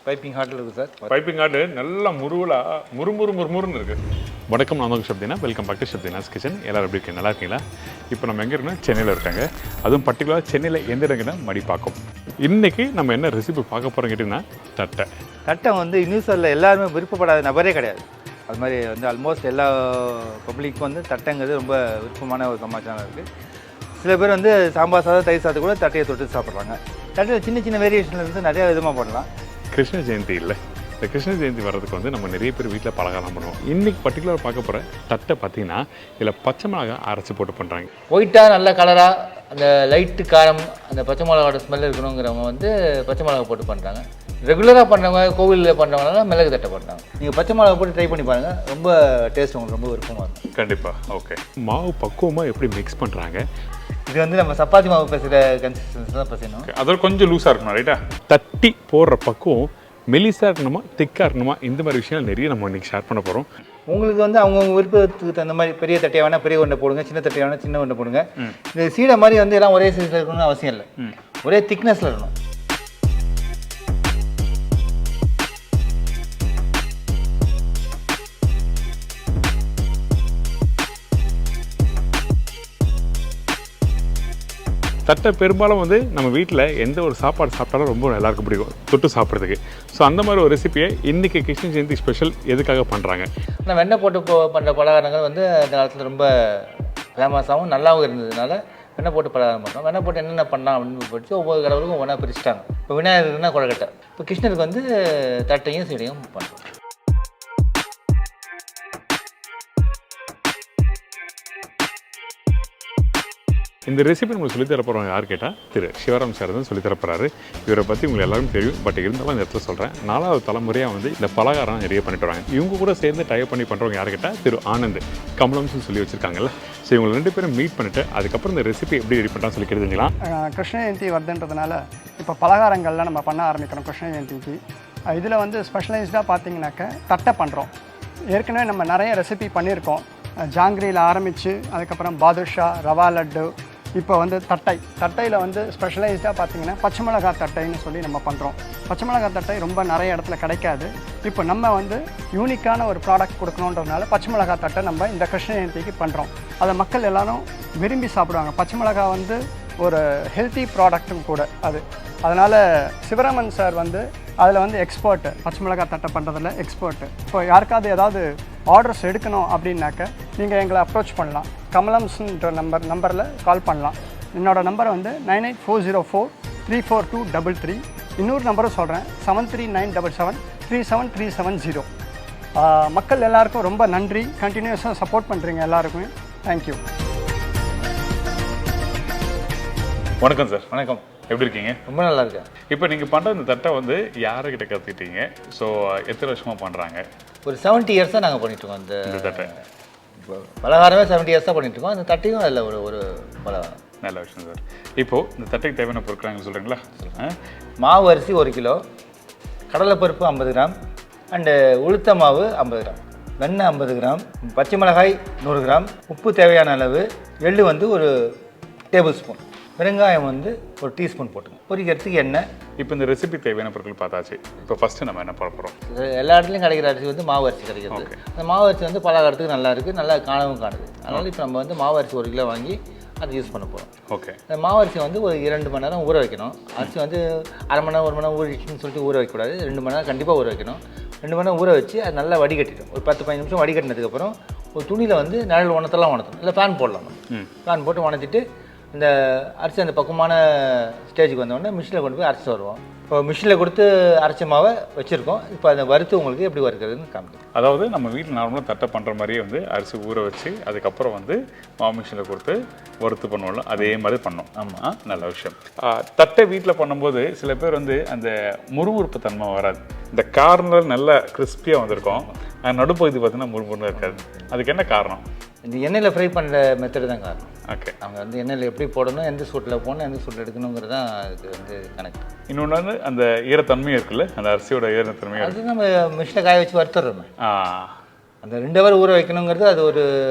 Piping ஹாட்டில் இருக்குது sir. Piping hot நல்லா முறுமுறுன்னு இருக்குது. வணக்கம், நான் தான் Shabdina. Welcome back to Shabdina's kitchen. எல்லோரும் எப்படி இருக்கீங்க? நல்லா இருக்கீங்களா? இப்போ நம்ம எங்கே இருக்கோம்னா சென்னையில் இருக்காங்க. அதுவும் பர்டிகுலராக சென்னையில் எந்த இடங்கன்னா மடிப்பாக்கம். இன்றைக்கி நம்ம என்ன ரெசிபி பார்க்க போகிறோம் கேட்டிங்கன்னா தட்டை வந்து யூனிவர்சலில் எல்லாருமே விருப்பப்படாத நபரே கிடையாது. அது மாதிரி வந்து ஆல்மோஸ்ட் எல்லா பப்ளிக்கும் வந்து தட்டைங்கிறது ரொம்ப விருப்பமான ஒரு சமாச்சாரம் இருக்குது. சில பேர் வந்து சாம்பார் சாதம், தயிர் சாதம் கூட தட்டையை தொட்டு சாப்பிட்றாங்க. தட்டையில் சின்ன சின்ன வேரியேஷனில் வந்து நிறையா விதமாக பண்ணலாம். கிருஷ்ண ஜெயந்தி இல்லை, இந்த கிருஷ்ண ஜெயந்தி வர்றதுக்கு வந்து நம்ம நிறைய பேர் வீட்டில் பலகாரம் பண்ணுவோம். இன்றைக்கி பர்டிகுலர் பார்க்க போகிற தட்டை பார்த்தீங்கன்னா இதில் பச்சை மிளகாய் அரைச்சி போட்டு பண்ணுறாங்க. ஒயிட்டாக நல்ல கலராக அந்த லைட்டு காரம் அந்த பச்சை மிளகாவோட ஸ்மெல் இருக்கணுங்கிறவங்க வந்து பச்சை மிளகா போட்டு பண்ணுறாங்க. ரெகுலராக பண்ணுறவங்க, கோவிலில் பண்ணுறவங்களாம் மிளகு தட்டை பண்ணுறாங்க. நீங்கள் பச்சை மிளகா போட்டு ட்ரை பண்ணி பாருங்கள், ரொம்ப டேஸ்ட் உங்களுக்கு ரொம்ப விருப்பமாக இருக்கும். கண்டிப்பாக. ஓகே, மாவு பக்குவமாக எப்படி மிக்ஸ் பண்ணுறாங்க? இது வந்து நம்ம சப்பாத்தி மாவு பேசுகிற கன்சிஸ்டன்சி தான் பேசணும். அதோட கொஞ்சம் லூஸாக இருக்கணும், ரைட்டா? தட்டி போடுற பக்குவம் மெலிசாக இருக்கணுமா, திக்காக இருக்கணுமா, இந்த மாதிரி விஷயங்கள் நிறைய நம்ம இன்றைக்கி ஷேர் பண்ண போகிறோம். உங்களுக்கு வந்து அவங்கவுங்க விருப்பத்துக்கு தகுந்த மாதிரி பெரிய தட்டையாக வேணால் பெரிய ஒன்றை போடுங்க, சின்ன தட்டையாக வேணால் சின்ன ஒன்றை போடுங்க. இந்த சீடை மாதிரி வந்து எல்லாம் ஒரே சைஸில் இருக்கணும்னு அவசியம் இல்லை, ஒரே திக்னஸில் இருக்கணும். தட்டை பெரும்பாலும் வந்து நம்ம வீட்டில் எந்த ஒரு சாப்பாடு சாப்பிட்டாலும் ரொம்ப எல்லாருக்கும் பிடிக்கும் தொட்டு சாப்பிட்றதுக்கு. ஸோ அந்த மாதிரி ஒரு ரெசிபியை இன்றைக்கி கிருஷ்ண ஜெயந்தி ஸ்பெஷல் எதுக்காக பண்ணுறாங்க? ஆனால் வெண்ணெய் போட்டு பண்ணுற பலகாரங்கள் வந்து அந்த காலத்தில் ரொம்ப ஃபேமஸாகவும் நல்லாவும் இருந்ததுனால வெண்ணெய் போட்டு பலகாரம் பண்ணுறோம். வெண்ணெய் போட்டு என்னென்ன பண்ணலாம் அப்படின்னு படித்து ஒவ்வொரு கடவுளுக்கும் ஒவ்வொன்றா பிரிச்சுட்டாங்க. இப்போ விநாயகருக்குன்னா கொழக்கட்டை, இப்போ கிருஷ்ணருக்கு வந்து தட்டையும் சீடையும் பண்ணுறோம். இந்த ரெசிபி நம்மளுக்கு சொல்லித்தரப்போகிறவங்க யார் கேட்டால் திரு சிவராம் சார் தான் சொல்லித்தரப்போறாரு. இவரை பற்றி உங்களுக்கு எல்லாரும் தெரியும், பட் இருந்தாலும் இந்த இடத்துல சொல்கிறேன். 4வது தலைமுறையாக வந்து இந்த பலகாரம் நிறைய பண்ணிட்டு வராங்க. இவங்க கூட சேர்ந்து டைப் பண்ணி பண்ணுறவங்க யார் கேட்டால் திரு ஆனந்த் கமலம்ஸ்னு சொல்லி வச்சுருக்காங்கல்ல. ஸோ இவங்க 2 பேரும் மீட் பண்ணிவிட்டு அதுக்கப்புறம் இந்த ரெசிபி எப்படி ரெடி பண்ணுறான்னு சொல்லி கேட்டுங்களா. கிருஷ்ண ஜெயந்தி வருதுன்றதுனால இப்போ பலகாரங்கள்லாம் நம்ம பண்ண ஆரம்பிக்கிறோம். கிருஷ்ண ஜெயந்திக்கு இதில் வந்து ஸ்பெஷலைஸ்டாக பார்த்தீங்கன்னாக்க தட்டை பண்ணுறோம். ஏற்கனவே நம்ம நிறைய ரெசிபி பண்ணியிருக்கோம். ஜாங்கிரியில் ஆரம்பித்து அதுக்கப்புறம் பாதுஷா, ரவா லட்டு, இப்போ வந்து தட்டையில் வந்து ஸ்பெஷலைஸ்டாக பார்த்தீங்கன்னா பச்சை மிளகாய் தட்டைன்னு சொல்லி நம்ம பண்ணுறோம். பச்சை மிளகாய் தட்டை ரொம்ப நிறைய இடத்துல கிடைக்காது. இப்போ நம்ம வந்து யூனிக்கான ஒரு ப்ராடக்ட் கொடுக்கணுன்றதுனால பச்சை மிளகாய் தட்டை நம்ம இந்த கிருஷ்ண ஜெயந்திக்கு பண்ணுறோம். அதை மக்கள் எல்லோரும் விரும்பி சாப்பிடுவாங்க. பச்சை மிளகாய் வந்து ஒரு ஹெல்த்தி ப்ராடக்ட்டும் கூட அது. அதனால் சிவராமன் சார் வந்து அதில் வந்து எக்ஸ்பர்ட்டு, பச்சை மிளகாய் தட்டை பண்ணுறதுல எக்ஸ்பர்ட்டு. இப்போ யாருக்காவது ஏதாவது ஆர்டர்ஸ் எடுக்கணும் அப்படின்னாக்க நீங்கள் எங்களை அப்ரோச் பண்ணலாம். கமலம்ஸ்ன்ற நம்பரில் கால் பண்ணலாம். என்னோடய நம்பர் வந்து 9840434233. இன்னொரு நம்பரும் சொல்கிறேன், 7397737370. மக்கள் எல்லாருக்கும் ரொம்ப நன்றி. கண்டினியூஸாக சப்போர்ட் பண்ணுறீங்க எல்லாருக்குமே. தேங்க்யூ. வணக்கம் சார். வணக்கம், எப்படி இருக்கீங்க? ரொம்ப நல்லா இருக்கேன். இப்போ நீங்கள் பண்ணுற இந்த தட்டை வந்து யாருக்கிட்ட கற்றுக்கிட்டீங்க? ஸோ எத்தனை வருஷமாக பண்ணுறாங்க? ஒரு 70 இயர்ஸாக நாங்கள் பண்ணிகிட்ருக்கோம். இந்த தட்டை பலகாரமே 70 இயர்ஸாக பண்ணிகிட்ருக்கோம். அந்த தட்டையும் அதில் ஒரு பலகாரம். நல்ல விஷயம் சார். இப்போது இந்த தட்டைக்கு தேவையான பொருட்கள் சொல்கிறீங்களா? மாவு அரிசி 1 கிலோ, கடலைப்பருப்பு 50 கிராம், அண்டு உளுத்த மாவு 50 கிராம், வெண்ணெய் 50 கிராம், பச்சை மிளகாய் 100 கிராம், உப்பு தேவையான அளவு, எள்ளு வந்து 1 டேபிள் ஸ்பூன், வெங்காயம் வந்து 1 டீஸ்பூன் போட்டுங்க, பொரிக்கிறதுக்கு எண்ணெய். இப்போ இந்த ரெசிபி தேவையான பொருட்கள் பார்த்தாச்சு. இப்போ ஃபஸ்ட்டு நம்ம என்ன பண்ண போகிறோம்? எல்லா இடத்துலையும் கிடைக்கிற அரிசி வந்து மாவு அரிசி கிடைக்கிறது. அந்த மாவு அரிசி வந்து பலகாரத்துக்கு நல்லா இருக்குது, நல்லா காணவும் காணுது. அதனால் இப்போ நம்ம வந்து மாவு அரிசி 1 கிலோ வாங்கி அதை யூஸ் பண்ண போகிறோம். ஓகே. இந்த மாவு அரிசி வந்து ஒரு 2 மணி நேரம் ஊற வைக்கணும். அரிசி வந்து அரை மணி நேரம் 1 மணி நேரம் ஊறிடுச்சுன்னு சொல்லிட்டு ஊற வைக்கக்கூடாது. 2 மணி நேரம் கண்டிப்பாக ஊற வைக்கணும். 2 மணி நேரம் ஊற வச்சு அது நல்லா வடிகட்டிடும். ஒரு 10-15 நிமிஷம் வடிகட்டினதுக்கப்புறம் ஒரு துணியில் வந்து நிழல் உணர்த்தலாம் உணர்த்தணும், இல்லை ஃபேன் போடலாம். ஃபேன் போட்டு உணர்த்திட்டு இந்த அரிசி அந்த பக்குவமான ஸ்டேஜுக்கு வந்தோடனே மிஷினில் கொண்டு போய் அரைச்சி வருவோம். இப்போ மிஷினில் கொடுத்து அரைச்ச மாவை வச்சுருக்கோம். இப்போ அதை வறுத்து உங்களுக்கு எப்படி வறுக்கிறதுன்னு காமிக்கும். அதாவது நம்ம வீட்டில் நார்மலாக தட்டை பண்ணுற மாதிரியே வந்து அரிசி ஊற வச்சு அதுக்கப்புறம் வந்து மாவு மிஷினில் கொடுத்து வறுத்து பண்ணுவோம்ல, அதே மாதிரி பண்ணோம். ஆமாம், நல்ல விஷயம். தட்டை வீட்டில் பண்ணும்போது சில பேர் வந்து அந்த முறுமுறுப்பு தன்மை வராது. இந்த கார்னர் நல்லா கிறிஸ்பியாக வந்திருக்கும், நடுப்பகுதி பார்த்தீங்கன்னா முறுமுறுன்னு இருக்காது. அதுக்கு என்ன காரணம்? இந்த எண்ணெயில் ஃப்ரை பண்ணுற மெத்தடு தான் காரணம். ஓகே. அவங்க வந்து எண்ணெயில் எப்படி போடணும், எந்த சூட்டில் போடணும், எந்த சூட்டில் எடுக்கணுங்கிறது தான் அதுக்கு வந்து கனெக்ட். இன்னொன்று வந்து அந்த ஈரத்தன்மையும் இருக்குல்ல, அந்த அரிசியோட ஈரத்தன்மையும் அது நம்ம மிஷினில் காய வச்சு வறுத்துடுறோமே. அந்த 2 ஹவர் ஊற வைக்கணுங்கிறது அது ஒரு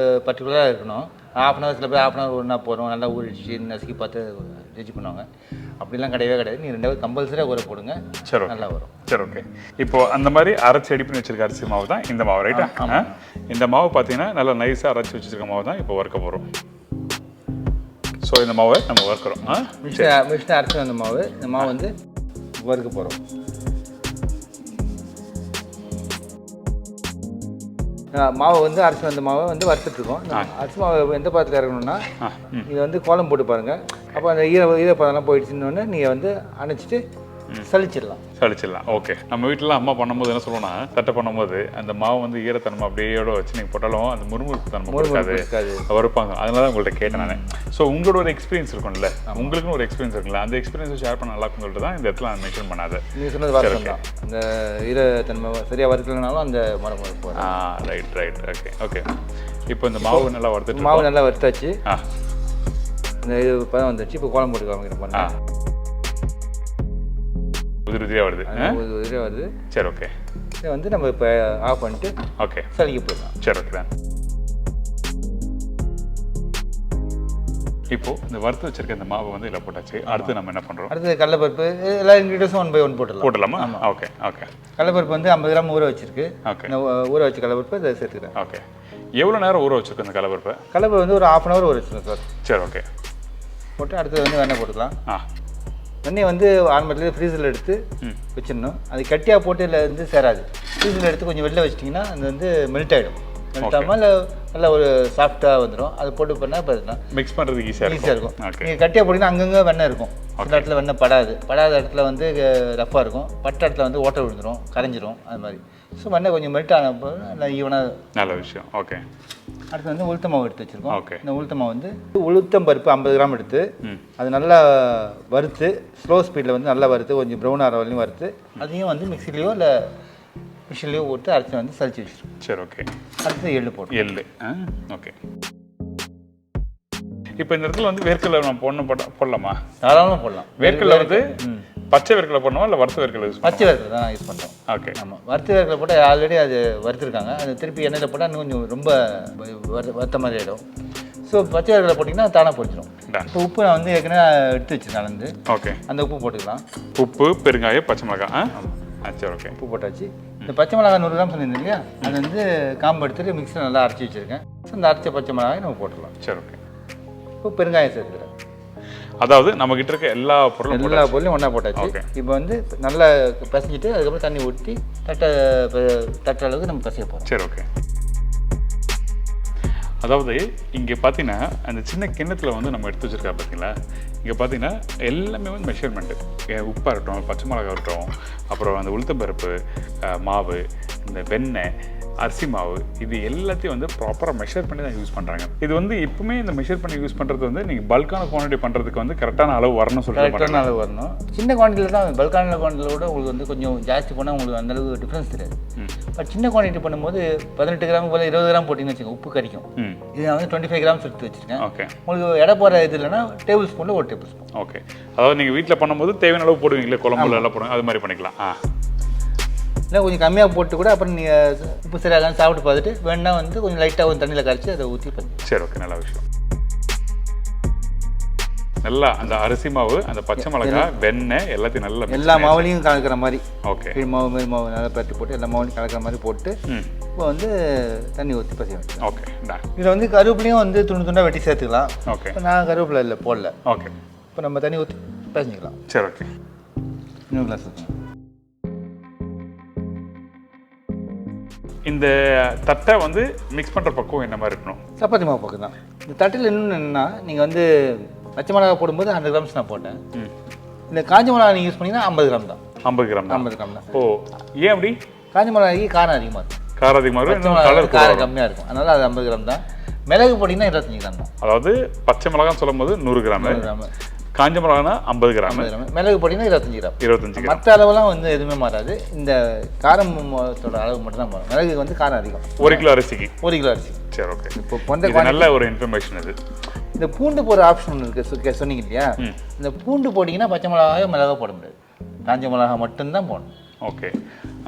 பர்டிகுலராக இருக்கணும். ½ அன் ஹவர், சில பேர் ½ அன் ஹவர் ஒன்றா போகிறோம், நல்லா ஊறிச்சு நசுக்கி பார்த்து ஜட்ஜ் பண்ணுவாங்க. அப்படிலாம் கிடையவே கிடையாது. நீங்கள் 2 ஹவர் கம்பல்சரியாக ஊற போடுங்க, சரி நல்லா வரும். சரி ஓகே. இப்போ அந்த மாதிரி அரைச்சி ரெடி பண்ணி வச்சிருக்க அரிசி மாவு தான் இந்த மாவு, ரைட்டா? இந்த மாவு பார்த்தீங்கன்னா நல்லா நைஸாக அரைச்சி வச்சிருக்க மாவு தான் இப்போ வறுக்க போகிறோம். ஸோ இந்த மாவை நம்ம வறுக்கிறோம். மிஷினை அரைச்சி வந்த மாவு, இந்த மாவு வந்து வறுக்க போகிறோம். மாவை வந்து அரைச்சி வந்த மாவை வந்து வறுத்துட்ருக்கோம். அரிசி மாவு எந்த பாத்திரத்தில் இறக்கணும்னா இது வந்து கோலம் போட்டு பாருங்கள். அப்போ அந்த ஈரப்பதம்லாம் போயிடுச்சுன்னு நீங்கள் வந்து அணைச்சிட்டு சளிச்சிடலாம். ஓகே. நம்ம வீட்டில் அம்மா பண்ணும்போது என்ன சொல்லுவோம்னா, தட்டை பண்ணும்போது அந்த மாவு வந்து ஈரத்தன்மை அப்படியோட வச்சு நீங்கள் போட்டாலும் அந்த முறுமுறுப்பு தன்மை இருக்காது, வறுப்பாங்க. அதனால தான் உங்கள்கிட்ட கேட்டேன் நான். ஸோ உங்களோட ஒரு எக்ஸ்பீரியன்ஸ் இருக்கும்ல, உங்களுக்குன்னு ஒரு எக்ஸ்பீரியன்ஸ் இருக்குல்ல, அந்த எக்ஸ்பீரியன்ஸை ஷேர் பண்ண நல்லா இருக்குன்னு சொல்லிட்டு தான் இந்த இடத்துல நான் மென்ஷன் பண்ணாது. நீங்கள் சொன்னது வாசம் தான். அந்த ஈரத்தன்மை சரியாக வறுக்கலனாலும் அந்த மரம் ரைட். ஓகே. இப்போ இந்த மாவு நல்லா வறுத்தாச்சு. இந்த இது பதம் வந்துச்சு. இப்போ கோலம் போட்டு காமிக்கிறேன். உதிரியாக வருது. சரி ஓகே. இதை வந்து நம்ம இப்போ ஆஃப் பண்ணிட்டு ஓகே சளிக்க போயிடலாம். சரி ஓகே. இப்போ இந்த வறுத்து வச்சிருக்க இந்த மாவை வந்து இதில் போட்டாச்சு. அடுத்து நம்ம என்ன பண்ணுறோம்? அடுத்து கடலைப்பருப்பு, எல்லா இன்க்ரீடியன்ஸும் 1 by 1 போட்டுடலாமா? ஓகே. கடலைப்பருப்பு வந்து 50 கிராம் ஊற வச்சிருக்கு. ஓகே. ஊற வச்ச கடலைப்பருப்பு இதை சேர்த்துக்கிறேன். ஓகே. எவ்வளோ நேரம் ஊற வச்சிருக்கு இந்த கடலைப்பருப்பு வந்து ஒரு 1/2 hour ஊற வச்சுருக்கேன் சார். சரி ஓகே. போட்டு அடுத்தது வந்து வெண்ணெய் போட்டுக்கலாம். வெண்ணெய் வந்து ஆரம்பத்தில் ஃப்ரீசரில் எடுத்து வச்சிடணும். அது கட்டியாக போட்டு இல்லை வந்து சேராது. ஃப்ரீசரில் எடுத்து கொஞ்சம் வெளில வச்சிட்டிங்கன்னா அது வந்து மெல்ட் ஆகிடும். மெல்ட் ஆகாமல் இல்லை நல்லா ஒரு சாஃப்டாக வந்துடும். அது போட்டு பண்ணால் பார்த்தீங்கன்னா மிக்ஸ் பண்ணுறதுக்கு ஈஸியாக இருக்கும். நீங்கள் கட்டியாக போட்டிங்கன்னா அங்கங்கே வெண்ணெய் இருக்கும். சில இடத்துல வெண்ணெய் படாத இடத்துல வந்து ரஃப்பாக இருக்கும். பட்ட இடத்துல வந்து ஓட்டை விழுந்துடும், கரைஞ்சிரும். அது மாதிரி. ஸோ வெண்ணெய் கொஞ்சம் மெல்ட் ஆனப்போ நல்லா ஈவனாக. நல்ல விஷயம். ஓகே. அடுத்து வந்து உளுத்த மாவு எடுத்து வச்சுருக்கோம். ஓகே. இந்த உளுத்த மாவு வந்து உளுத்தம் பருப்பு 50 கிராம் எடுத்து அது நல்லா வறுத்து ஸ்லோ ஸ்பீடில் வந்து நல்லா வறுத்து கொஞ்சம் ப்ரௌன் ஆகிற வரையும் வறுத்து அதையும் வந்து மிக்சிலையோ இல்லை மிஷின்லையோ போட்டு அரைச்சி வந்து சளிச்சு வச்சுருக்கோம். சரி ஓகே. அடுத்து எள்ளு போட்டு ஓகே. இப்போ இந்த இடத்துல வந்து வேர்க்கடலை நம்ம போடலாமா? தாராளமாக போடலாம். வேர்க்கடலை வந்து பச்சை வேர்க்கடலை போடணுமா இல்லை வறுத்த வேர்க்கடலை யூஸ்? பச்சை வேர்க்கடலை தான் யூஸ் பண்ணுறோம். ஓகே. ஆமாம், வறுத்த வேர்க்கடலை போட்டால் ஆல்ரெடி அது வறுத்துருக்காங்க. அது திருப்பி எண்ணெயில் போட்டால் இன்னும் கொஞ்சம் ரொம்ப வறுத்த மாதிரி ஆகிடும். ஸோ பச்சை வேர்க்கடலை போட்டிங்கன்னா தானாக பொரிச்சிடும். இப்போ உப்பு நான் வந்து ஏற்கனவே எடுத்து வச்சுருக்கேன் வந்து. ஓகே. அந்த உப்பு போட்டுக்கலாம். உப்பு, பெருங்காயம், பச்சை மிளகாய். சரி ஓகே. உப்பு போட்டாச்சு. இந்த பச்சை மிளகாய் 100 கிராம் சொல்லியிருந்தேன் இல்லையா, அது வந்து காம்பு எடுத்துகிட்டு மிக்ஸில் நல்லா அரைச்சி வச்சுருக்கேன். ஸோ அந்த அரைச்ச பச்சை மிளகாயை நம்ம போட்டுடலாம். சரி ஓகே. இப்போ பெருங்காயம் சேர்த்துக்கிறேன். அதாவது நம்ம கிட்ட இருக்க எல்லா பொருளையும் ஒன்றா போட்டாச்சு. இப்போ வந்து நல்லா பிசைஞ்சிட்டு அதுக்கப்புறம் தண்ணி ஊற்றி தட்ட அளவுக்கு நம்ம பிசைய போகிறோம். சரி ஓகே. அதாவது இங்கே பார்த்தீங்கன்னா அந்த சின்ன கிண்ணத்தில் வந்து நம்ம எடுத்து வச்சுருக்கா பார்த்தீங்களா, இங்கே பார்த்தீங்கன்னா எல்லாமே வந்து மெஷர்மெண்ட்டு. உப்பாக இருக்கட்டும், பச்சை மிளகா இருக்கட்டும், அப்புறம் அந்த உளுத்தம்பருப்பு மாவு, இந்த வெண்ணெய், அரிசி மாவு, இது எல்லாத்தையும் வந்து ப்ராப்பராக மெஷர் பண்ணி தான் யூஸ் பண்ணுறாங்க. இது வந்து எப்பவுமே இந்த மெஷர் பண்ணி யூஸ் பண்ணுறது வந்து நீங்கள் பல்கான குவான்டிட்டி பண்ணுறதுக்கு வந்து கரெக்டான அளவு வரணும் சொல்லிட்டு. கரெக்டான அளவு வரணும். சின்ன குவான்டிட்டியில் தான் பல்கான குவான்டிட்டியில் கூட உங்களுக்கு வந்து கொஞ்சம் ஜாஸ்தி போனால் உங்களுக்கு அந்தளவுக்கு டிஃப்ரென்ஸ் தெரியாது. பட் சின்ன குவான்டிட்டி பண்ணும்போது 18 கிராம் போல் 20 கிராம் போட்டிங்கன்னு வச்சுக்கோங்க, உப்பு கறிக்கும். இது நான் வந்து 25 கிராம்ஸ் எடுத்து வச்சுருக்கேன். ஓகே. உங்களுக்கு எடை போகிற இது இல்லைன்னா டேபிள் ஸ்பூனில் 1 டேபிள் ஸ்பூன். ஓகே. அதாவது நீங்கள் வீட்டில் பண்ணும்போது தேவையான அளவு போடுவீங்களே, குழம்புல எல்லாம் போடுங்க, அது மாதிரி பண்ணிக்கலாம். இல்லை கொஞ்சம் கம்மியாக போட்டு கூட அப்புறம் நீங்கள் உப்பு சரியாக சாப்பிட்டு பார்த்துட்டு வேணா வந்து கொஞ்சம் லைட்டாக கொஞ்சம் தண்ணியில் கரைச்சி அதை ஊற்றி பண்ணி. சரி ஓகே. நல்ல விஷயம். நல்லா அந்த அரிசி மாவு, அந்த பச்சை மிளகாய், வெண்ணெய் எல்லாத்தையும் நல்லா எல்லா மாவுலையும் கலக்கிற மாதிரி. ஓகே. மாவு நல்லா பரட்டி போட்டு எல்லா மாவுலையும் கலக்கிற மாதிரி போட்டு இப்போ வந்து தண்ணி ஊற்றி பசி வைக்கலாம். ஓகே. இதில் வந்து கருவேப்பிலையும் வந்து துண்டு துண்டாக வெட்டி சேர்த்துக்கலாம். ஓகே. இப்போ நான் கருவேப்பிலை இல்லை போடல. ஓகே. இப்போ நம்ம தண்ணி ஊற்றி பசிக்கலாம். சரி ஓகே. இன்னும் கிளாஸ் ஊற்றணும். இந்த தட்டை வந்து மிக்ஸ் பண்ணுற பக்கம் என்ன மாதிரி இருக்கணும்? சப்பாத்தி மாவு பக்கம் தான். இந்த தட்டில் இன்னொன்று என்னென்னா, நீங்கள் வந்து பச்சை மிளகா போடும்போது 100 கிராம்ஸ் நான் போட்டேன். இந்த காஞ்ச மிளகா நீங்கள் யூஸ் பண்ணிங்கன்னா 50 கிராம் தான். 50 கிராம் தான். ஓ, ஏன் அப்படி? காஞ்ச மிளகாய்க்கு காரம் அதிகமாக இருக்கும். காரம் கம்மியாக இருக்கும், அதனால் அது 50 கிராம் தான். மிளகு போட்டிங்கன்னா 25 கிராம் தான். அதாவது பச்சை மிளகான்னு சொல்லும் போது 100 கிராம், காஞ்ச மிளகானா 50 கிராம், மிளகு போட்டிங்கன்னா 25 கிராம். மற்ற அளவெல்லாம் வந்து எதுவுமே மாறாது. இந்த காரத்தோட அளவு மட்டும் தான் மாறும். மிளகு வந்து காரம் அதிகம். 1 கிலோ அரிசிக்கு 1 கிலோ அரிசி. சரி ஓகே. இப்போ நல்ல ஒரு இன்ஃபர்மேஷன் இது. இந்த பூண்டு போடுற ஆப்ஷன் இருக்குது சொன்னீங்க இல்லையா, இந்த பூண்டு போட்டிங்கன்னா பச்சை மிளகாயோ மிளகா போட முடியாது, காஞ்ச மிளகா மட்டும்தான் போடணும். ஓகே.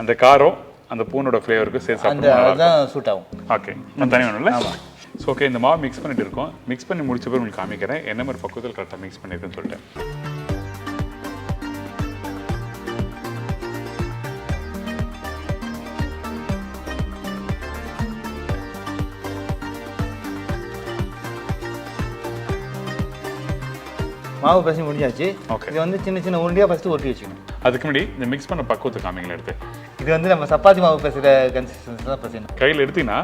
அந்த காரம் அந்த பூண்டோட ஃப்ளேவருக்கு சேர்த்து அந்த அதுதான் சூட் ஆகும். ஓகே. நான் தனி வேணும்ல. ஆமாம். ஸோ ஓகே, இந்த மாவு மிக்ஸ் பண்ணிட்டு இருக்கோம். மிக்ஸ் பண்ணி முடிச்ச பிறகு உங்களுக்கு காமிக்கிறேன் என்ன மாதிரி பக்குவத்தில் கரெக்டாக மிக்ஸ் பண்ணியிருக்குன்னு சொல்லிட்டு. மாவு பிசைஞ்சு முடிஞ்சாச்சு. ஓகே. இது வந்து சின்ன சின்ன உருண்டையாக ஃபஸ்ட்டு ஒட்டி வச்சுக்கணும். அதுக்கு முன்னாடி இந்த மிக்ஸ் பண்ண பக்குவத்தை காமிங்களா எடுத்து. இது வந்து நம்ம சப்பாத்தி மாவு பிசைகிற கன்சிஸ்டன்சி தான் பிசையணும். கையில் எடுத்தீங்கன்னா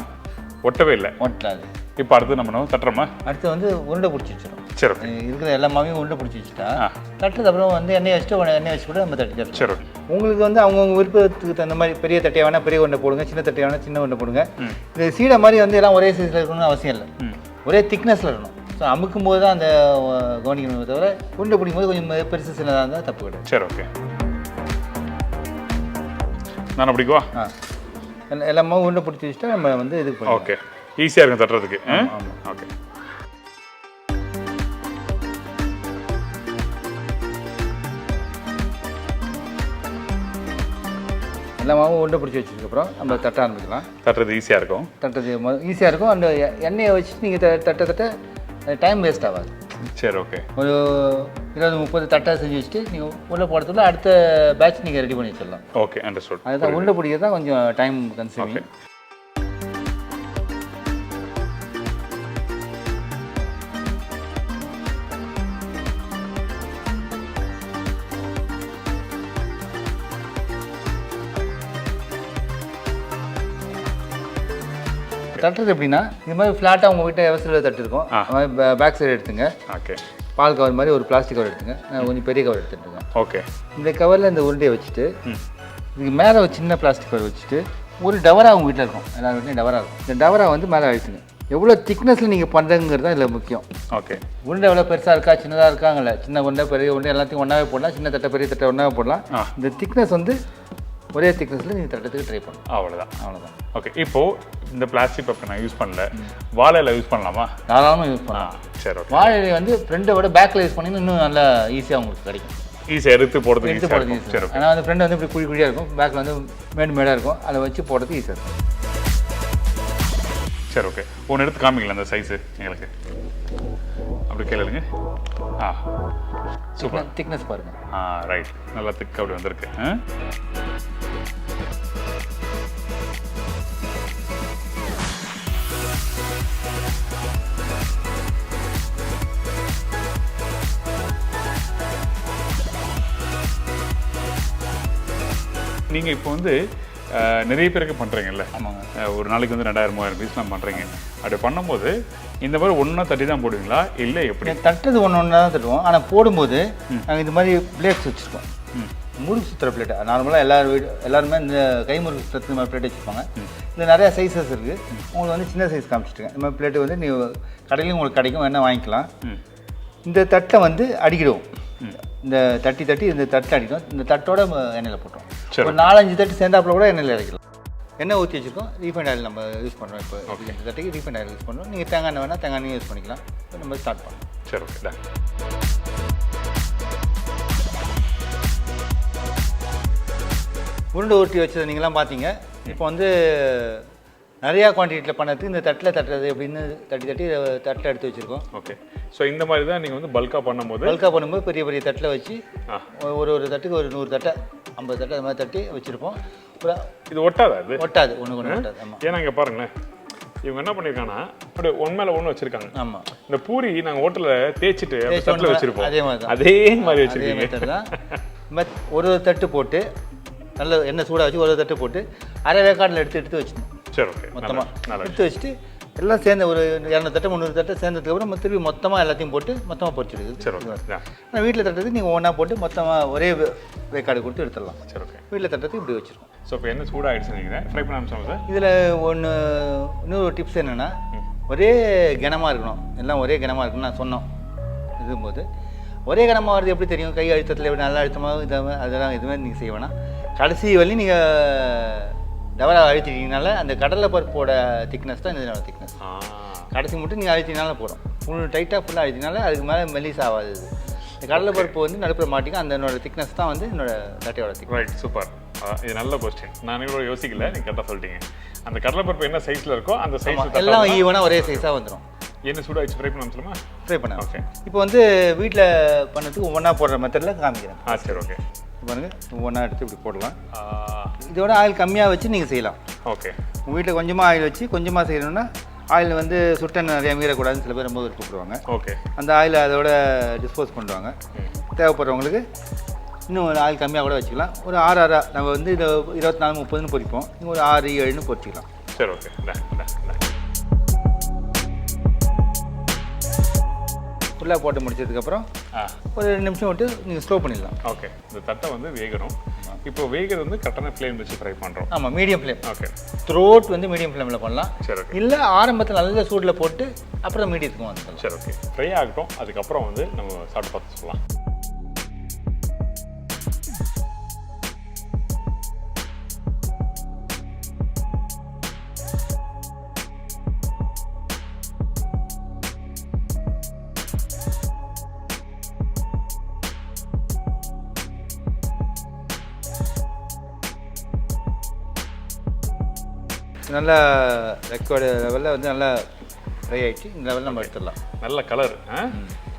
ஒட்டவே இல்லை. ஒட்டாது. இப்போ அடுத்து நம்ம தட்டுறோமா? அடுத்து வந்து உருண்டை பிடிச்சி வச்சிடும். சரி. இருக்கிற எல்லா மாவையும் உருண்டை பிடிச்சி வச்சுட்டா தட்டுறது அப்புறம் வந்து எண்ணெய் வச்சுட்டு எண்ணெய் வச்சு கூட நம்ம தட்டி தரலாம். சரி. உங்களுக்கு வந்து அவங்கவுங்க விருப்பத்துக்கு தகுந்த மாதிரி பெரிய தட்டையாக வேணால் பெரிய உருண்டை போடுங்க, சின்ன தட்டையாக வேணால் சின்ன உருண்டை போடுங்க. இது சீடை மாதிரி வந்து எல்லாம் ஒரே சைஸில் இருக்கணும்னு அவசியம் இல்லை, ஒரே திக்னஸில் இருக்கணும். ஸோ அமுக்கும் போது தான் அந்த கவனிக்கணுமே தவிர உருண்டை பிடிக்கும் போது கொஞ்சம் பெருசு சின்னதாக இருந்தால் தப்பு கிடையாது. சரி. ஓகே. நான் பிடிக்குவா? எல்லா மாவும் உருண்டை பிடிச்சி வச்சுட்டா நம்ம வந்து இது பண்ணுவோம். ஓகே. ஈஸியாக இருக்கும் தட்டுறதுக்கு. ஆமாம். ஓகே. எல்லா மாவும் உருண்டை பிடிச்சி வச்சதுக்கப்புறம் நம்ம தட்ட ஆரம்பிக்கலாம். தட்டுறது ஈஸியாக இருக்கும். தட்டுறது ஈஸியாக இருக்கும். அந்த எண்ணெயை வச்சுட்டு நீங்கள் தட்ட டைம் வேஸ்ட் ஆகாது. சரி. ஓகே. ஒரு 20-30 தட்டை செஞ்சு வச்சுட்டு நீங்கள் உள்ளே போடுறதுக்குள்ள அடுத்த பேட்ச் நீங்கள் ரெடி பண்ணி வச்சிடலாம். Okay, understood. அதுதான் உருண்டை பிடிக்கிறது தான் கொஞ்சம் டைம் கன்சியூமிங். தட்டுறது எப்படின்னா இது மாதிரி ஃப்ளாட்டாக உங்கள் வீட்டை எவசில் தட்டு இருக்கும். அது மாதிரி பேக் சைடு எடுத்துங்க. ஓகே. பால் கவர் மாதிரி ஒரு பிளாஸ்டிக் கவர் எடுத்துங்க. நான் கொஞ்சம் பெரிய கவர் எடுத்துட்டுங்க. ஓகே. இந்த கவரில் இந்த உருண்டையை வச்சுட்டு இதுக்கு மேலே ஒரு சின்ன பிளாஸ்டிக் கவர் வச்சுட்டு ஒரு டவரா உங்கள் வீட்டில் இருக்கும், எல்லா வீட்லையும் டவரா இருக்கும். இந்த டவரா வந்து மேலே அழுத்துங்க. எவ்வளோ திக்னஸில் நீங்கள் பண்ணுறங்கிறது தான் இதில் முக்கியம். ஓகே. உருண்டை எவ்வளோ பெருசாக இருக்கா சின்னதாக இருக்காங்கல்ல, சின்ன உருண்டை பெரிய உருண்டை எல்லாத்தையும் ஒன்றாவே போடலாம், சின்ன தட்டை பெரிய தட்டை ஒன்றாவே போடலாம். இந்த திக்னஸ் வந்து ஒரே திக்னஸில் நீங்கள் தட்டத்துக்கு ட்ரை பண்ணலாம். அவ்வளோதான். ஓகே. இப்போது இந்த பிளாஸ்டிக் பேப்பர் நான் யூஸ் பண்ணல, வாழையில யூஸ் பண்ணலாமா? தாராளமாக யூஸ் பண்ணலாம். சரி. ஓகே. வாழை வந்து ஃப்ரெண்டை விட பேக்கில் யூஸ் பண்ணிங்கன்னா இன்னும் நல்லா ஈஸியாக உங்களுக்கு கிடைக்கும். ஈஸியாக எடுத்து போடுறது ஈஸியாக. சரி. ஆனால் வந்து ஃப்ரெண்டு வந்து இப்படி குழியாக இருக்கும், பேக்கில் வந்து மேடாக இருக்கும், அதை வச்சு போடுறது ஈஸியாக இருக்கும். சரி. ஓகே. ஒன்று எடுத்து காமிக்கலாம் அந்த சைஸு எங்களுக்கு. அப்படி கேளுங்க. சூப்பர். திக்னஸ் பாருங்கள். ரைட். நல்லா திக் அப்படி வந்திருக்கு. நீங்கள் இப்போ வந்து நிறைய பேருக்கு பண்ணுறீங்கல்ல? ஆமாங்க. ஒரு நாளைக்கு வந்து 2000-3000 பீஸ்லாம் பண்ணுறீங்க. அப்படி பண்ணும்போது இந்த மாதிரி ஒன்றா தட்டி தான் போடுவீங்களா இல்லை எப்படி? தட்டுறது ஒன்று தான் தட்டுவோம். ஆனால் போடும்போது நாங்கள் இது மாதிரி பிளேட்ஸ் வச்சுருக்கோம். முறுக்கு சுற்றுற பிளேட்டு நார்மலாக எல்லாருமே இந்த கை முறுக்கு சுற்றுறது மாதிரி பிளேட் வச்சுருப்பாங்க. இதில் நிறையா சைஸஸ் இருக்குது. உங்களுக்கு வந்து சின்ன சைஸ் காமிச்சிட்டுங்க. இந்த மாதிரி பிளேட்டு வந்து நீங்கள் கடையிலையும் உங்களுக்கு கிடைக்கும், வேணால் வாங்கிக்கலாம். இந்த தட்டை வந்து அடிக்கிடுவோம். இந்த தட்டி இந்த தட்டை அடிக்கும். இந்த தட்டோட எண்ணெயில் போட்டோம். ஒரு 4-5 தட்டு சேர்ந்தாப்புல கூட எண்ணெயில் இறக்கலாம். எண்ணெய் ஊற்றி வச்சுருக்கோம். ரீஃபைண்ட் ஆயில் நம்ம யூஸ் பண்ணுறோம். இப்போ இந்த தட்டுக்கு ரீஃபைண்ட் ஆயில் யூஸ் பண்ணுறோம். நீங்கள் தேங்காய் எண்ணெய் வேணால் தேங்காய் எண்ணெய் யூஸ் பண்ணிக்கலாம். இப்போ நம்ம ஸ்டார்ட் பண்ணலாம். சரி. ஓகே. உருண்டை ஊற்றி வச்சதை நீங்களாம் பார்த்தீங்க. இப்போ வந்து நிறையா குவான்டிட்டியில் பண்ணதுக்கு இந்த தட்டில் தட்டுறது எப்படின்னு தட்டி தட்டில் எடுத்து வச்சுருக்கோம். ஓகே. ஸோ இந்த மாதிரி தான் நீங்கள் வந்து பல்காக பண்ணும்போது பெரிய பெரிய தட்டில் வச்சு ஒரு தட்டுக்கு ஒரு 100 தட்டை 50 தட்டை அது மாதிரி தட்டி வச்சுருப்போம். இது ஒட்டாது ஒன்று ஒட்டாது. ஆமாம். ஏன்னா இங்கே பாருங்களேன், இவங்க என்ன பண்ணியிருக்காங்கன்னா அப்படியே ஒன் மேலே ஒன்று வச்சுருக்காங்க. ஆமாம். இந்த பூரி நாங்கள் ஹோட்டலில் தேய்ச்சிட்டு தட்டில் வச்சுருப்போம். அதே மாதிரி வச்சுருக்கீங்க தான். ஒரு தட்டு போட்டு நல்ல எண்ணெய் சூடாக வச்சு ஒரு தட்டு போட்டு அரை வேக்காட்டில் எடுத்து வச்சுக்கணும். சரி. ஓகே. மொத்தமாக எடுத்து வச்சுட்டு எல்லாம் சேர்ந்து ஒரு 200 தட்டை 300 தட்டை சேர்ந்ததுக்கப்புறம் நம்ம திருப்பி மொத்தமாக எல்லாத்தையும் போட்டு மொத்தமாக பொரிச்சிடுது. சரி. ஓகே. ஆனால் வீட்டில் தட்டுறதுக்கு நீங்கள் ஒன்றா போட்டு மொத்தமாக ஒரே வேக்காடு கொடுத்து எடுத்துடலாம். சரி. ஓகே. வீட்டில் தட்டுறதுக்கு இப்படி வச்சுருக்கோம். ஸோ இப்போ என்ன சூடாகிடுச்சு நீங்கள் ஃப்ரை பண்ண ஆரம்பிச்சோம் சார்? இதில் இன்னொரு டிப்ஸ் என்னென்னா ஒரே கனமாக இருக்கணும். எல்லாம் ஒரே கனமாக இருக்குன்னு நான் சொன்னோம். இதும்போது ஒரே கனமாக வருது எப்படி தெரியும்? கை அழுத்தத்தில் எப்படி நல்லா அழுத்தமாக இதாக அதெல்லாம் எதுவுமே நீங்கள் செய்ய வேணாம். கடைசி வழி நீங்கள் டவரா அழுத்திட்டீங்கனால அந்த கடலை பருப்போட திக்னஸ் தான் இதனோட திக்னஸ். கடைசி மட்டும் நீங்கள் அழுத்தினால போடும். டைட்டாக ஃபுல்லாக அழுத்தினால அதுக்கு மேலே மெல்லிஸ் ஆகாது. இந்த கடலை பருப்பு வந்து நடுப்புற மாட்டிக்கும். அந்த என்னோட திக்னஸ் தான் வந்து என்னோட தட்டையோட திக்னஸ். ரைட். சூப்பர். இது நல்ல கொஸ்டின். நான் கூட யோசிக்கல, நீங்கள் கரெக்டாக சொல்லிட்டீங்க. அந்த கடலை பருப்பு என்ன சைஸில் இருக்கோ அந்த சைஸ் எல்லாம் ஈவனாக ஒரே சைஸாக வந்துடும். என்ன சூடாகிடுச்சு ஃப்ரை பண்ண சொல்லுமா? ஃப்ரை பண்ண. ஓகே. இப்போ வந்து வீட்டில் பண்ணதுக்கு ஒவ்வொன்றா போடுற மெத்தடில் காமிக்கிறேன். சரி. ஓகே. பாருங்கள், ஒவ்வொன்றா எடுத்து இப்படி போடலாம். இதோட ஆயில் கம்மியாக வச்சு நீங்கள் செய்யலாம். ஓகே. உங்கள் வீட்டில் கொஞ்சமாக ஆயில் வச்சு கொஞ்சமாக செய்யணும்னா ஆயில் வந்து சுட்டன் நிறைய மீறக்கூடாதுன்னு சில பேர் ரொம்ப விருப்பப்படுவாங்க. ஓகே. அந்த ஆயில் அதோட டிஸ்போஸ் பண்ணுவாங்க. தேவைப்படுறவங்களுக்கு இன்னும் ஒரு ஆயில் கம்மியாக கூட வச்சுக்கலாம். ஒரு 6 நம்ம வந்து இதை 24-30ன்னு பொரிப்போம். நீங்கள் ஒரு 6-7ன்னு பொரிச்சிக்கலாம். சரி, ஓகே. ஃபுல்லாக போட்டு முடிச்சதுக்கப்புறம் ஒரு 2 நிமிஷம் விட்டு நீங்கள் ஸ்லோ பண்ணிடலாம். ஓகே. இந்த தட்டை வந்து வேகணும். இப்போ வேகிறது வந்து கரெக்டான ஃப்ளேம் வச்சு ஃப்ரை பண்ணுறோம். ஆமாம், மீடியம் ஃப்ளேம். ஓகே. த்ரோட் வந்து மீடியம் ஃப்ளேமில் பண்ணலாம். சரி, ஓகே. இல்லை ஆரம்பத்தில் நல்ல சூடில் போட்டு அப்புறம் மீடியத்துக்கு வந்துடலாம். சரி, ஓகே. ஃப்ரை ஆகட்டும். அதுக்கப்புறம் வந்து நம்ம சாப்பிட்டு பார்த்து சொல்லலாம். நல்லா ரெக்கார்டு லெவலில் வந்து நல்லா ஃப்ரை ஆகிடுச்சு. இந்த லெவலில் நம்ம எடுத்துடலாம். நல்ல கலர்.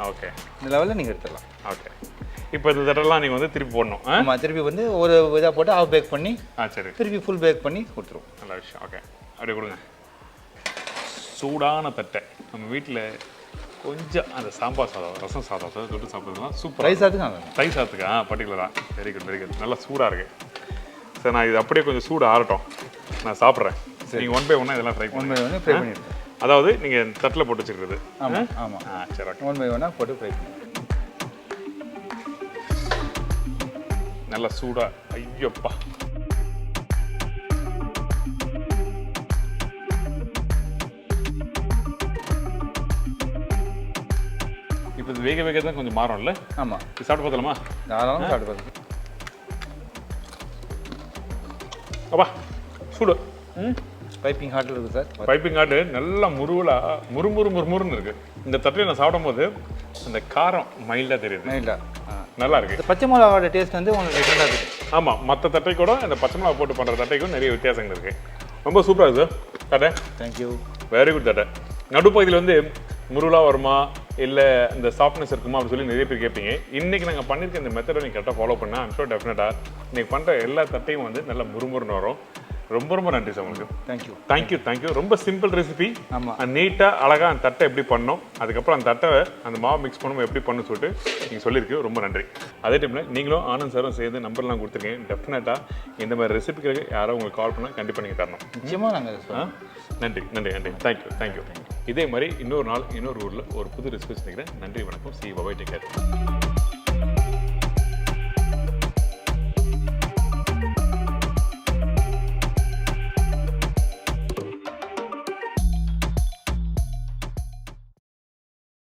ஓகே. இந்த லெவலில் நீங்கள் எடுத்துடலாம். ஓகே. இப்போ இந்த தட்டெல்லாம் நீங்கள் வந்து திருப்பி போடணும். ஆமாம், திருப்பி வந்து ஒரு இதாக போட்டு ஆஃப் பேக் பண்ணி சரி, திருப்பி ஃபுல் பேக் பண்ணி கொடுத்துருவோம். நல்ல விஷயம். ஓகே, அப்படியே கொடுங்க. சூடான தட்டை நம்ம வீட்டில் கொஞ்சம் அந்த சாம்பார் சாதம், ரசம் சாதம் தொட்டு சாப்பிட்றதுலாம் சூப்பர். ரைஸ் சாதத்துக்கு ரைஸ் சாதத்துக்கு பர்டிகுலராக வெரி குட் வெரி குட். நல்லா சூடாக இருக்குது. சரி, நான் இது அப்படியே கொஞ்சம் சூடு ஆறட்டும், நான் சாப்பிட்றேன். நீங்கள் 1 by 1 இதெல்லாம் ஃப்ரை ஒன் பை ஒன்று ஃப்ரை பண்ணிடுறேன். அதாவது நீங்கள் தட்டில் போட்டு வச்சுருக்குது. ஆமாம் ஆமாம். சரி, ஓகே. 1 by 1 போட்டு ஃப்ரை பண்ணி நல்லா சூடாக. ஐயோப்பா, இப்போ இது வேக வேக தான் கொஞ்சம் மாறும்ல. ஆமாம், இது சாப்பிட்டு பார்த்தலாமா? தாராளமாக சாப்பிட்டு பார்த்து. அப்பா சூடு. பைப்பிங் ஹாட்டில் இருக்குது சார். பைப்பிங் ஹாட்டு நல்லா முறுமுறுன்னு இருக்குது. இந்த தட்டில் நான் சாப்பிடும் போது அந்த காரம் மைல்டாக தெரியுது. நல்லா இருக்குது. இந்த பச்சை மிளகாவோட டேஸ்ட் வந்து உங்களுக்கு டிஃப்ரெண்டாக இருக்குது. ஆமாம், மற்ற தட்டை கூட இந்த பச்சை மிளகா போட்டு பண்ணுற தட்டைக்கும் நிறைய வித்தியாசங்கள் இருக்குது. ரொம்ப சூப்பராக இருக்குது தட்டை. தேங்க்யூ. வெரி குட் தட்டை. நடுப்பகுதியில் வந்து முருகலாக வருமா இல்லை இந்த சாஃப்ட்னஸ் இருக்குமா அப்படின்னு சொல்லி நிறைய பேர் கேட்பீங்க. இன்றைக்கி நாங்கள் பண்ணியிருக்க இந்த மெத்தடை நீங்கள் கரெக்டாக ஃபாலோ பண்ணால் ஐம் ஷூர் டெஃபினட்டாக இன்றைக்கி பண்ணுற எல்லா தட்டையும் வந்து நல்லா முறுமுறுன்னு வரும். ரொம்ப ரொம்ப நன்றி சார் உங்களுக்கு. தேங்க்யூ. ரொம்ப சிம்பிள் ரெசிபி. ஆமாம், நீட்டாக அழகாக அந்த தட்டை எப்படி பண்ணோம், அதுக்கப்புறம் அந்த தட்டை அந்த மாவு மிக்ஸ் பண்ணும்போது எப்படி பண்ணணும்னு சொல்லிட்டு நீங்கள் சொல்லியிருக்கு. ரொம்ப நன்றி. அதே டைமில் நீங்களும் ஆனந்த் சாரும் சேர்ந்து நம்பர்லாம் கொடுத்துருக்கீங்க. டெஃபினட்டாக இந்த மாதிரி ரெசிபிக்கு யாரோ உங்களுக்கு கால் பண்ணால் கண்டிப்பாக நீங்கள் தரணும். நிச்சயமாக நாங்கள் நன்றி. தேங்க்யூ. இதே மாதிரி இன்னொரு நாள் இன்னொரு ஊரில் ஒரு புது ரெசிபி நினைக்கிறேன். நன்றி, வணக்கம். C bye bye, take care.